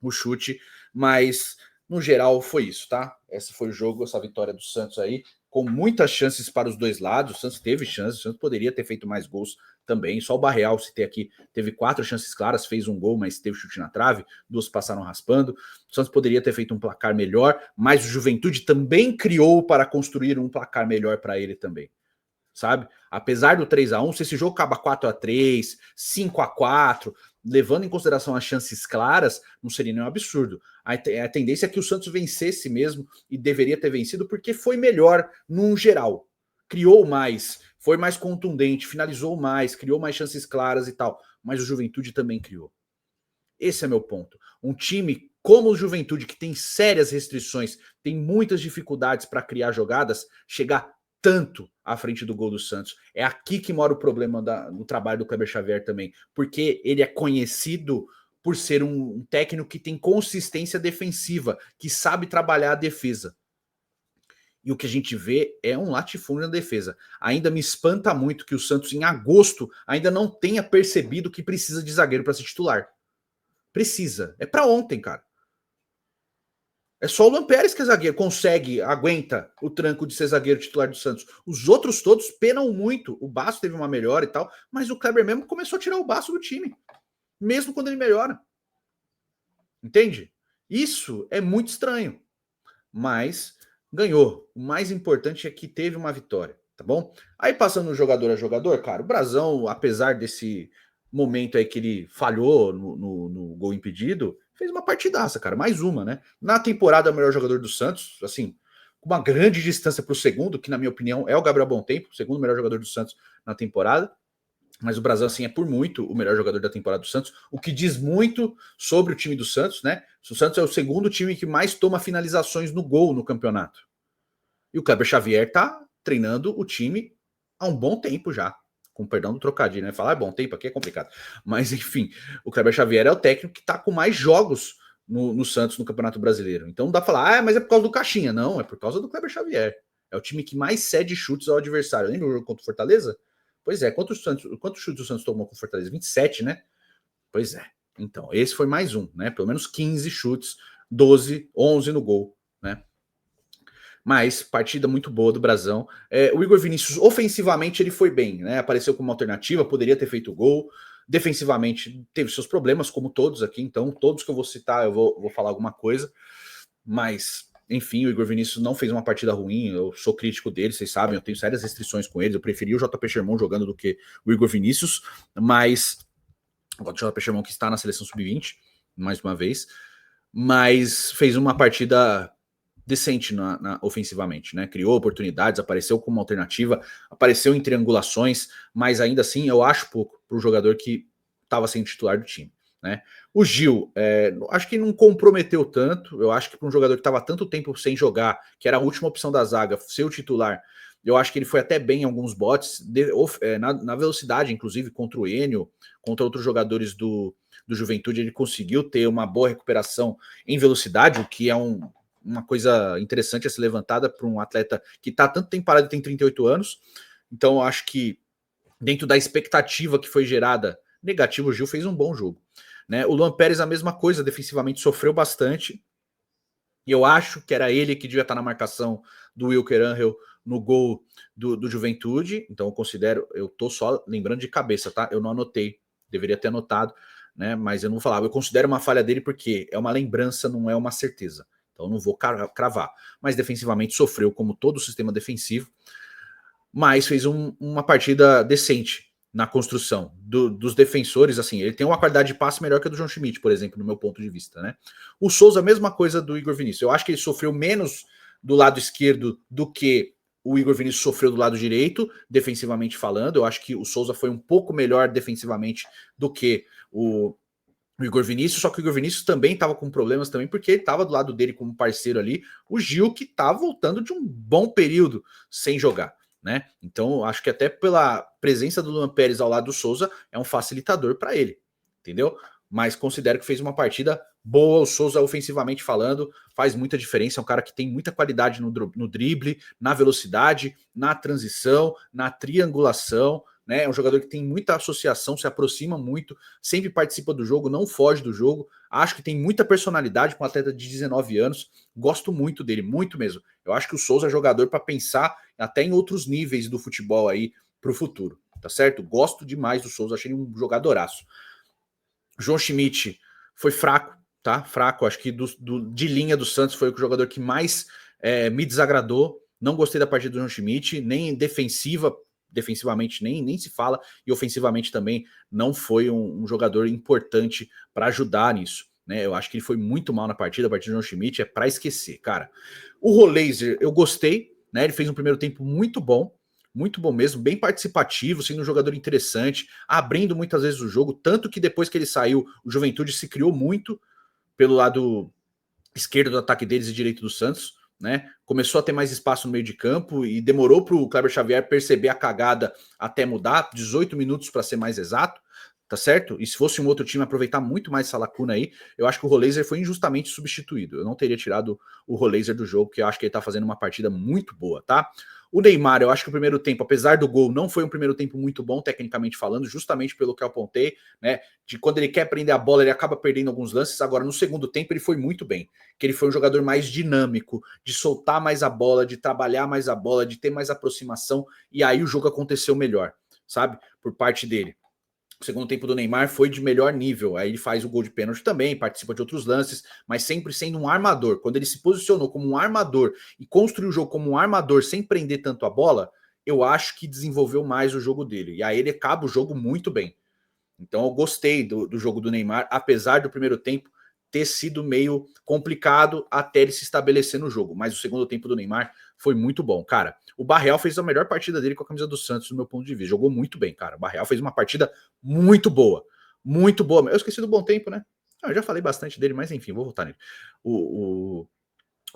o chute, mas no geral foi isso, tá? Esse foi o jogo, essa vitória do Santos aí, com muitas chances para os dois lados. O Santos teve chances, o Santos poderia ter feito mais gols também. Só o Barreal, citei aqui, teve 4 chances claras, fez um gol, mas teve chute na trave, 2 passaram raspando. O Santos poderia ter feito um placar melhor, mas o Juventude também criou para construir um placar melhor para ele também. Sabe? Apesar do 3-1, se esse jogo acaba 4-3, 5-4, levando em consideração as chances claras, não seria nenhum absurdo. A tendência é que o Santos vencesse mesmo, e deveria ter vencido, porque foi melhor num geral. Criou mais, foi mais contundente, finalizou mais, criou mais chances claras e tal. Mas o Juventude também criou. Esse é meu ponto. Um time como o Juventude, que tem sérias restrições, tem muitas dificuldades para criar jogadas, chegar tanto à frente do gol do Santos. É aqui que mora o problema do trabalho do Kleber Xavier também, porque ele é conhecido por ser um técnico que tem consistência defensiva, que sabe trabalhar a defesa. E o que a gente vê é um latifúndio na defesa. Ainda me espanta muito que o Santos, em agosto, ainda não tenha percebido que precisa de zagueiro para ser titular. Precisa. É para ontem, cara. É só o Lampérez que é zagueiro, aguenta o tranco de ser zagueiro titular do Santos. Os outros todos penam muito. O Baço teve uma melhora e tal, mas o Kleber mesmo começou a tirar o Baço do time, mesmo quando ele melhora. Entende? Isso é muito estranho, mas ganhou. O mais importante é que teve uma vitória, tá bom? Aí passando jogador a jogador, cara, o Brasão, apesar desse momento aí que ele falhou no gol impedido, fez uma partidaça, cara, mais uma, né? Na temporada, é o melhor jogador do Santos, assim, com uma grande distância para o segundo, que na minha opinião é o Gabriel Bontempo, o segundo melhor jogador do Santos na temporada. Mas o Brasil, assim, é por muito o melhor jogador da temporada do Santos, o que diz muito sobre o time do Santos, né? O Santos é o segundo time que mais toma finalizações no gol no campeonato. E o Kleber Xavier tá treinando o time há um bom tempo já. Com perdão do trocadilho, né? Falar bom tempo aqui é complicado. Mas, enfim, o Kleber Xavier é o técnico que tá com mais jogos no Santos no Campeonato Brasileiro. Então não dá pra falar, mas é por causa do Caixinha. Não, é por causa do Kleber Xavier. É o time que mais cede chutes ao adversário. Lembra o jogo contra o Fortaleza? Pois é, quantos chutes o Santos tomou com o Fortaleza? 27, né? Pois é. Então, esse foi mais um, né? Pelo menos 15 chutes, 12, 11 no gol, né? Mas partida muito boa do Brasão. O Igor Vinícius, ofensivamente, ele foi bem, né? Apareceu como alternativa, poderia ter feito gol. Defensivamente, teve seus problemas, como todos aqui. Então, todos que eu vou citar, eu vou falar alguma coisa. Mas, enfim, o Igor Vinícius não fez uma partida ruim. Eu sou crítico dele, vocês sabem, eu tenho sérias restrições com ele. Eu preferi o JP Sherman jogando do que o Igor Vinícius. Mas, o JP Sherman que está na seleção sub-20, mais uma vez. Mas fez uma partida decente ofensivamente, né? Criou oportunidades, apareceu como alternativa, apareceu em triangulações, mas ainda assim eu acho pouco para o jogador que estava sendo titular do time, né? O Gil, acho que não comprometeu tanto, eu acho que para um jogador que estava tanto tempo sem jogar, que era a última opção da zaga, ser o titular, eu acho que ele foi até bem em alguns botes, na velocidade, inclusive, contra o Enio, contra outros jogadores do Juventude, ele conseguiu ter uma boa recuperação em velocidade, o que é uma coisa interessante a ser levantada para um atleta que está tanto tempo parado e tem 38 anos. Então, eu acho que dentro da expectativa que foi gerada negativa, o Gil fez um bom jogo, né? O Luan Pérez, a mesma coisa, defensivamente sofreu bastante. E eu acho que era ele que devia estar na marcação do Wilker Angel no gol do Juventude. Então, eu considero, eu tô só lembrando de cabeça, tá? Eu não anotei, deveria ter anotado, né? Mas eu não falava. Eu considero uma falha dele porque é uma lembrança, não é uma certeza. Então, eu não vou cravar. Mas defensivamente sofreu, como todo o sistema defensivo, mas fez uma partida decente na construção dos defensores. Assim, ele tem uma qualidade de passe melhor que a do João Schmidt, por exemplo, no meu ponto de vista, né? O Souza, a mesma coisa do Igor Vinícius. Eu acho que ele sofreu menos do lado esquerdo do que o Igor Vinícius sofreu do lado direito, defensivamente falando. Eu acho que o Souza foi um pouco melhor defensivamente do que o Igor Vinícius, só que o Igor Vinícius também estava com problemas também, porque ele estava do lado dele como parceiro ali, o Gil, que está voltando de um bom período sem jogar, né? Então, acho que até pela presença do Luan Pérez ao lado do Souza, é um facilitador para ele, entendeu? Mas considero que fez uma partida boa. O Souza, ofensivamente falando, faz muita diferença. É um cara que tem muita qualidade no drible, na velocidade, na transição, na triangulação, né? É um jogador que tem muita associação, se aproxima muito, sempre participa do jogo, não foge do jogo. Acho que tem muita personalidade para um atleta de 19 anos. Gosto muito dele, muito mesmo. Eu acho que o Souza é jogador para pensar até em outros níveis do futebol aí para o futuro, tá certo? Gosto demais do Souza, achei ele um jogadoraço. João Schmidt foi fraco, tá? Fraco. Acho que de linha do Santos foi o jogador que mais me desagradou. Não gostei da partida do João Schmidt, nem defensivamente nem se fala, e ofensivamente também não foi um jogador importante para ajudar nisso, né? Eu acho que ele foi muito mal na partida. A partida do João Schmidt é para esquecer, cara. O Roleiser, eu gostei, né? Ele fez um primeiro tempo muito bom mesmo, bem participativo, sendo um jogador interessante, abrindo muitas vezes o jogo, tanto que depois que ele saiu, o Juventude se criou muito pelo lado esquerdo do ataque deles e direito do Santos, né? Começou a ter mais espaço no meio de campo e demorou para o Kleber Xavier perceber a cagada até mudar, 18 minutos para ser mais exato, tá certo? E se fosse um outro time aproveitar muito mais essa lacuna aí, eu acho que o Roleiser foi injustamente substituído. Eu não teria tirado o Roleiser do jogo, porque eu acho que ele tá fazendo uma partida muito boa, tá? O Neymar, eu acho que o primeiro tempo, apesar do gol, não foi um primeiro tempo muito bom, tecnicamente falando, justamente pelo que eu apontei, né? De quando ele quer prender a bola, ele acaba perdendo alguns lances. Agora, no segundo tempo, ele foi muito bem, que ele foi um jogador mais dinâmico, de soltar mais a bola, de trabalhar mais a bola, de ter mais aproximação, e aí o jogo aconteceu melhor, sabe? Por parte dele. O segundo tempo do Neymar foi de melhor nível. Aí ele faz o gol de pênalti também, participa de outros lances, mas sempre sendo um armador. Quando ele se posicionou como um armador e construiu o jogo como um armador sem prender tanto a bola, eu acho que desenvolveu mais o jogo dele. E aí ele acaba o jogo muito bem. Então eu gostei do jogo do Neymar, apesar do primeiro tempo ter sido meio complicado até ele se estabelecer no jogo. Mas o segundo tempo do Neymar foi muito bom. Cara, o Barreal fez a melhor partida dele com a camisa do Santos, do meu ponto de vista. Jogou muito bem, cara. O Barreal fez uma partida muito boa. Muito boa. Eu esqueci do bom tempo, né? Eu já falei bastante dele, mas enfim, vou voltar nele. O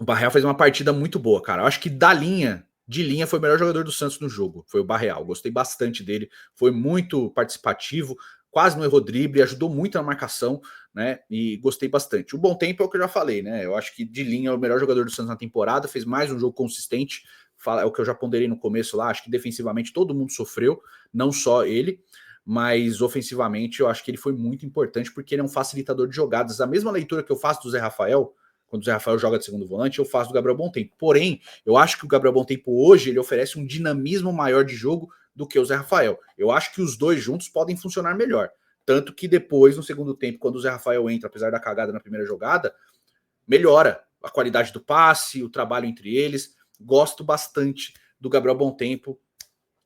Barreal fez uma partida muito boa, cara. Eu acho que de linha, foi o melhor jogador do Santos no jogo. Foi o Barreal. Gostei bastante dele. Foi muito participativo, quase não errou drible, ajudou muito na marcação, né? E gostei bastante. O bom tempo é o que eu já falei, né? Eu acho que de linha é o melhor jogador do Santos na temporada, fez mais um jogo consistente. É o que eu já ponderei no começo lá. Acho que defensivamente todo mundo sofreu, não só ele. Mas ofensivamente eu acho que ele foi muito importante porque ele é um facilitador de jogadas. A mesma leitura que eu faço do Zé Rafael, quando o Zé Rafael joga de segundo volante, eu faço do Gabriel Bontempo. Porém, eu acho que o Gabriel Bontempo hoje ele oferece um dinamismo maior de jogo do que o Zé Rafael. Eu acho que os dois juntos podem funcionar melhor. Tanto que depois, no segundo tempo, quando o Zé Rafael entra, apesar da cagada na primeira jogada, melhora a qualidade do passe, o trabalho entre eles. Gosto bastante do Gabriel Bontempo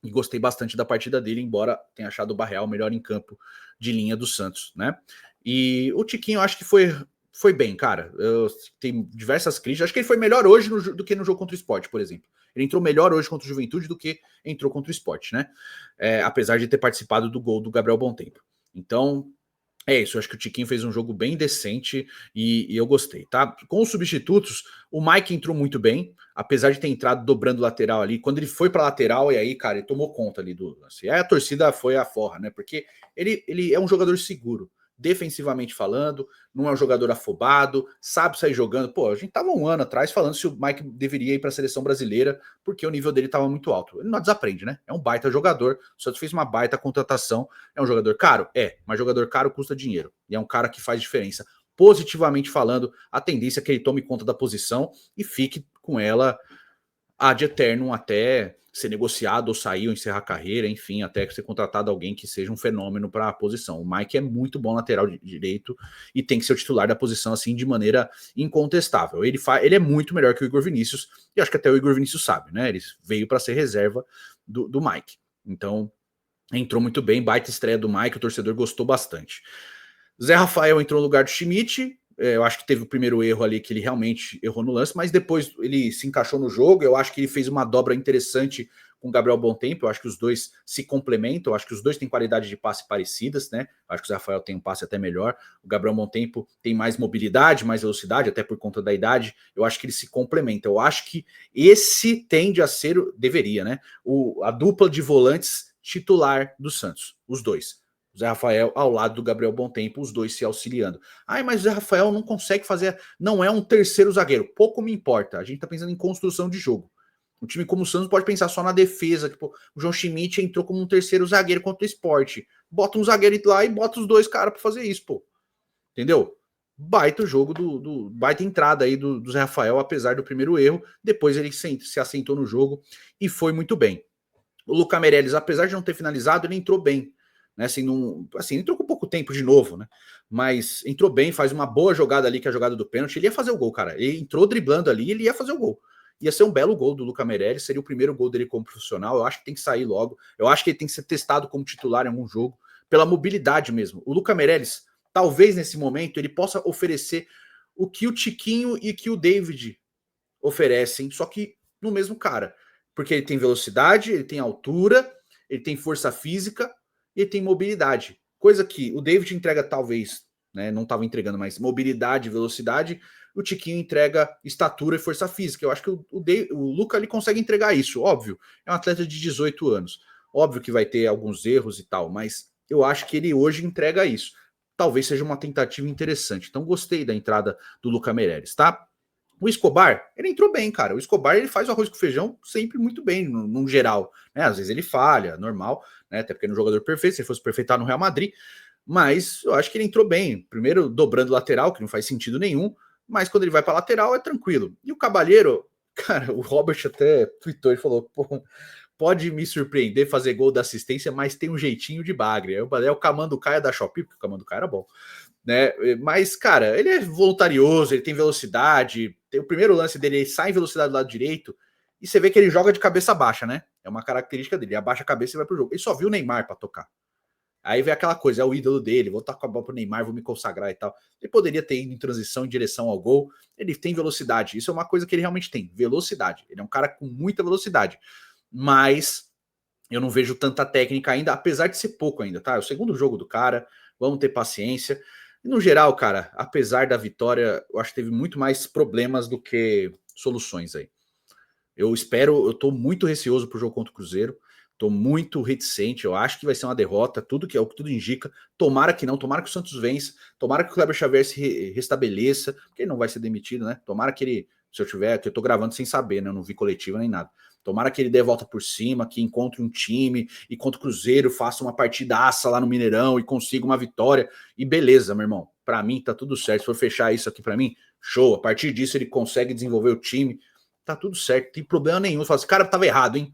e gostei bastante da partida dele, embora tenha achado o Barreal melhor em campo de linha do Santos, né? E o Tiquinho, eu acho que foi bem, cara. Tem diversas críticas. Acho que ele foi melhor hoje do que no jogo contra o Sport, por exemplo. Ele entrou melhor hoje contra o Juventude do que entrou contra o Sport, né? Apesar de ter participado do gol do Gabriel Bontempo. Então, é isso, eu acho que o Tiquinho fez um jogo bem decente e eu gostei, tá? Com os substitutos, o Mike entrou muito bem, apesar de ter entrado dobrando lateral ali. Quando ele foi para lateral, e aí, cara, ele tomou conta ali do lance. Aí a torcida foi a forra, né? Porque ele é um jogador seguro, defensivamente falando, não é um jogador afobado, sabe sair jogando. Pô, a gente tava um ano atrás falando se o Mike deveria ir para a seleção brasileira, porque o nível dele tava muito alto. Ele não desaprende, né? É um baita jogador, o Santos fez uma baita contratação. É um jogador caro? Mas jogador caro custa dinheiro. E é um cara que faz diferença. Positivamente falando, a tendência é que ele tome conta da posição e fique com ela ad eternum até ser negociado ou sair ou encerrar a carreira, enfim, até ser contratado alguém que seja um fenômeno para a posição. O Mike é muito bom lateral direito e tem que ser o titular da posição assim de maneira incontestável. Ele é muito melhor que o Igor Vinícius e acho que até o Igor Vinícius sabe, né? Ele veio para ser reserva do Mike. Então, entrou muito bem, baita estreia do Mike, o torcedor gostou bastante. Zé Rafael entrou no lugar do Schmidt. Eu acho que teve o primeiro erro ali que ele realmente errou no lance, mas depois ele se encaixou no jogo. Eu acho que ele fez uma dobra interessante com o Gabriel Bontempo. Eu acho que os dois se complementam. Eu acho que os dois têm qualidade de passe parecidas, né? Eu acho que o Zé Rafael tem um passe até melhor. O Gabriel Bontempo tem mais mobilidade, mais velocidade, até por conta da idade. Eu acho que eles se complementam. Eu acho que esse tende a ser, deveria, né? A dupla de volantes titular do Santos, os dois. O Zé Rafael ao lado do Gabriel Bontempo, os dois se auxiliando. Mas o Zé Rafael não consegue fazer, não é um terceiro zagueiro. Pouco me importa, a gente tá pensando em construção de jogo. Um time como o Santos pode pensar só na defesa. Tipo, o João Schmidt entrou como um terceiro zagueiro contra o Sport. Bota um zagueiro lá e bota os dois caras pra fazer isso, pô. Entendeu? Baita o jogo baita entrada aí do Zé Rafael, apesar do primeiro erro. Depois ele se assentou no jogo e foi muito bem. O Luca Meirelles, apesar de não ter finalizado, ele entrou bem. Né, assim, entrou com pouco tempo de novo, né? Mas entrou bem, faz uma boa jogada ali, que é a jogada do pênalti. Ele ia fazer o gol, cara. Ele entrou driblando ali, ele ia fazer o gol. Ia ser um belo gol do Luca Meirelles, seria o primeiro gol dele como profissional. Eu acho que tem que sair logo. Eu acho que ele tem que ser testado como titular em algum jogo, pela mobilidade mesmo. O Luca Meirelles, talvez nesse momento, ele possa oferecer o que o Tiquinho e que o David oferecem, só que no mesmo cara. Porque ele tem velocidade, ele tem altura, ele tem força física, e tem mobilidade. Coisa que o David entrega talvez, né, não estava entregando mais mobilidade, velocidade, o Tiquinho entrega estatura e força física. Eu acho que o Luca ele consegue entregar isso, óbvio. É um atleta de 18 anos. Óbvio que vai ter alguns erros e tal, mas eu acho que ele hoje entrega isso. Talvez seja uma tentativa interessante. Então gostei da entrada do Luca Meirelles, tá? O Escobar, ele entrou bem, cara. O Escobar, ele faz o arroz com feijão sempre muito bem, no geral. Né? Às vezes ele falha, normal, né? Até porque ele é um jogador perfeito, se ele fosse perfeito, tá no Real Madrid. Mas eu acho que ele entrou bem. Primeiro dobrando lateral, que não faz sentido nenhum. Mas quando ele vai para lateral, é tranquilo. E o Cabalheiro, cara, o Robert até tweetou e falou, pô, pode me surpreender, fazer gol da assistência, mas tem um jeitinho de bagre. É o Camanducaia da Shopee, porque o Camanducaia era bom, né? Mas, cara, ele é voluntarioso, ele tem velocidade. Tem o primeiro lance dele, ele sai em velocidade do lado direito e você vê que ele joga de cabeça baixa, né? É uma característica dele. Ele abaixa a cabeça e vai pro jogo. Ele só viu o Neymar para tocar. Aí vem aquela coisa, é o ídolo dele, vou tocar a bola pro Neymar, vou me consagrar e tal. Ele poderia ter ido em transição em direção ao gol. Ele tem velocidade. Isso é uma coisa que ele realmente tem, velocidade. Ele é um cara com muita velocidade. Mas eu não vejo tanta técnica ainda, apesar de ser pouco ainda, tá? É o segundo jogo do cara, vamos ter paciência. E no geral, cara, apesar da vitória, eu acho que teve muito mais problemas do que soluções aí. Eu tô muito receoso pro jogo contra o Cruzeiro. Tô muito reticente, eu acho que vai ser uma derrota, tudo que é o que tudo indica. Tomara que não, tomara que o Santos vença, tomara que o Kleber Xavier se restabeleça, porque ele não vai ser demitido, né? Tomara que ele, se eu tiver, que eu tô gravando sem saber, né? Eu não vi coletiva nem nada. Tomara que ele dê a volta por cima, que encontre um time e contra o Cruzeiro faça uma partidaça lá no Mineirão e consiga uma vitória. E beleza, meu irmão. Pra mim tá tudo certo. Se for fechar isso aqui pra mim, show. A partir disso ele consegue desenvolver o time. Tá tudo certo, não tem problema nenhum. Fala assim, cara, tava errado, hein?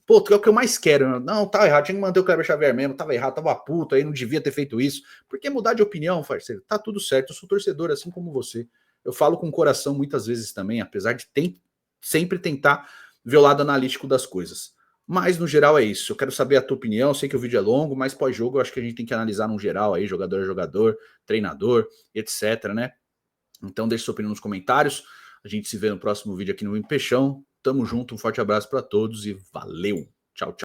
Pô, é o que eu mais quero. Não, tá errado, tinha que manter o Kleber Xavier mesmo, tava errado, tava puto, aí não devia ter feito isso. Por que mudar de opinião, parceiro? Tá tudo certo, eu sou torcedor assim como você. Eu falo com o coração muitas vezes também, apesar de sempre tentar ver o lado analítico das coisas. Mas no geral é isso. Eu quero saber a tua opinião. Eu sei que o vídeo é longo, mas pós-jogo eu acho que a gente tem que analisar no geral aí, jogador a jogador, treinador, etc, né? Então deixe sua opinião nos comentários. A gente se vê no próximo vídeo aqui no Peixão. Tamo junto, um forte abraço para todos e valeu. Tchau, tchau.